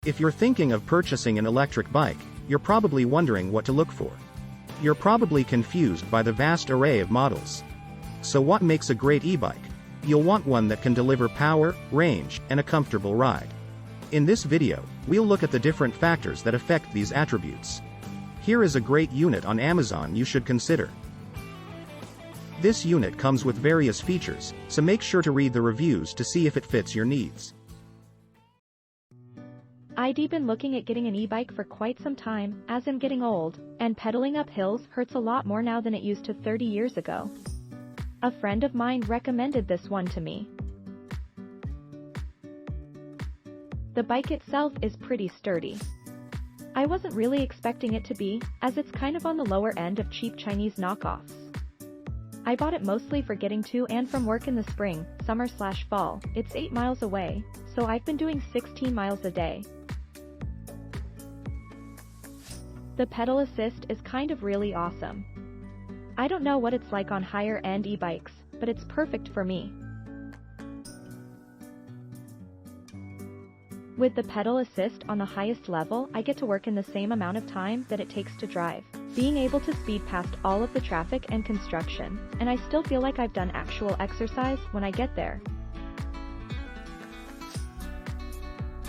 If you're thinking of purchasing an electric bike, you're probably wondering what to look for. You're probably confused by the vast array of models. So what makes a great e-bike? You'll want one that can deliver power, range, and a comfortable ride. In this video, we'll look at the different factors that affect these attributes. Here is a great unit on Amazon you should consider. This unit comes with various features, so make sure to read the reviews to see if it fits your needs. I'd been looking at getting an e-bike for quite some time, as I'm getting old, and pedaling up hills hurts a lot more now than it used to 30 years ago. A friend of mine recommended this one to me. The bike itself is pretty sturdy. I wasn't really expecting it to be, as it's kind of on the lower end of cheap Chinese knockoffs. I bought it mostly for getting to and from work in the spring, summer/fall. It's 8 miles away, so I've been doing 16 miles a day. The pedal assist is kind of really awesome. I don't know what it's like on higher-end e-bikes, but it's perfect for me. With the pedal assist on the highest level, I get to work in the same amount of time that it takes to drive, being able to speed past all of the traffic and construction, and I still feel like I've done actual exercise when I get there.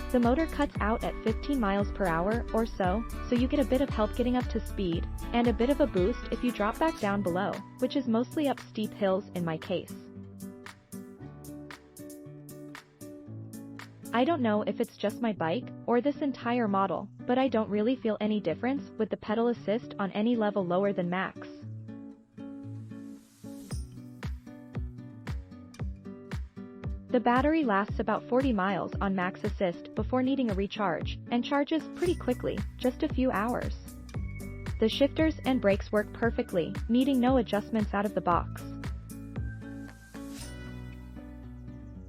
The motor cuts out at 15 miles per hour or so you get a bit of help getting up to speed, and a bit of a boost if you drop back down below, which is mostly up steep hills in my case. I don't know if it's just my bike, or this entire model, but I don't really feel any difference with the pedal assist on any level lower than max. The battery lasts about 40 miles on max assist before needing a recharge, and charges pretty quickly, just a few hours. The shifters and brakes work perfectly, needing no adjustments out of the box.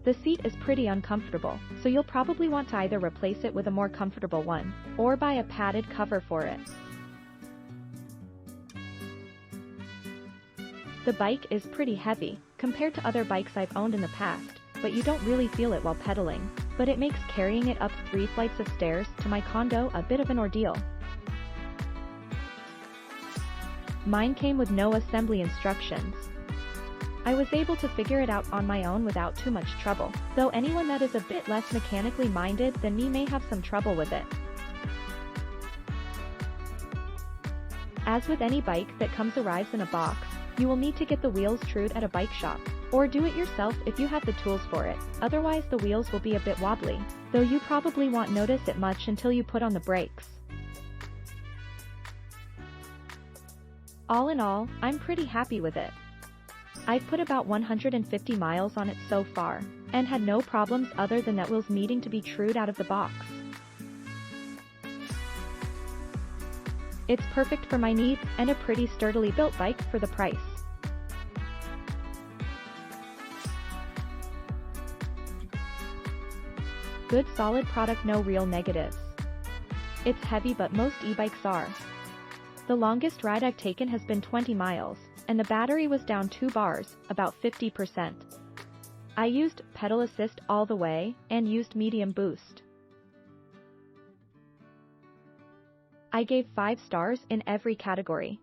The seat is pretty uncomfortable, so you'll probably want to either replace it with a more comfortable one, or buy a padded cover for it. The bike is pretty heavy, compared to other bikes I've owned in the past, but you don't really feel it while pedaling, but it makes carrying it up 3 flights of stairs to my condo a bit of an ordeal. Mine came with no assembly instructions. I was able to figure it out on my own without too much trouble, though anyone that is a bit less mechanically minded than me may have some trouble with it. As with any bike that arrives in a box, you will need to get the wheels trued at a bike shop, or do it yourself if you have the tools for it, otherwise the wheels will be a bit wobbly, though you probably won't notice it much until you put on the brakes. All in all, I'm pretty happy with it. I've put about 150 miles on it so far, and had no problems other than that wheels needing to be trued out of the box. It's perfect for my needs, and a pretty sturdily built bike for the price. Good solid product, no real negatives. It's heavy, but most e-bikes are. The longest ride I've taken has been 20 miles, and the battery was down 2 bars, about 50%. I used pedal assist all the way, and used medium boost. I gave 5 stars in every category.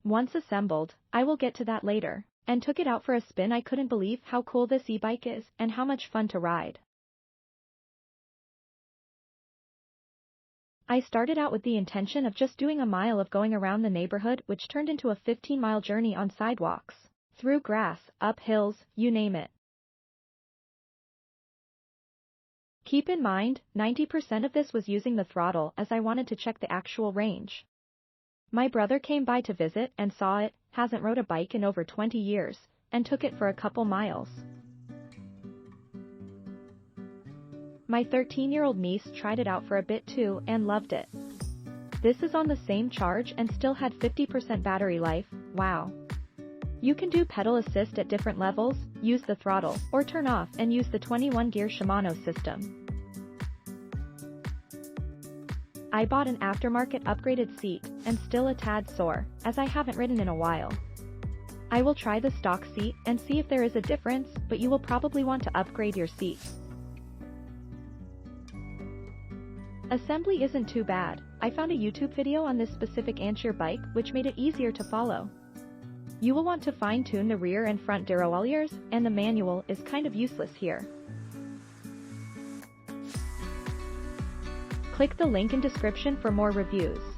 Once assembled, I will get to that later, and took it out for a spin. I couldn't believe how cool this e-bike is, and how much fun to ride. I started out with the intention of just doing a mile of going around the neighborhood, which turned into a 15-mile journey on sidewalks, through grass, up hills, you name it. Keep in mind, 90% of this was using the throttle, as I wanted to check the actual range. My brother came by to visit and saw it, hasn't rode a bike in over 20 years, and took it for a couple miles. My 13-year-old niece tried it out for a bit too, and loved it. This is on the same charge and still had 50% battery life, wow. You can do pedal assist at different levels, use the throttle, or turn off and use the 21-gear Shimano system. I bought an aftermarket upgraded seat, and still a tad sore, as I haven't ridden in a while. I will try the stock seat and see if there is a difference, but you will probably want to upgrade your seat. Assembly isn't too bad. I found a YouTube video on this specific ANCHEER bike which made it easier to follow. You will want to fine-tune the rear and front derailleurs, and the manual is kind of useless here. Click the link in description for more reviews.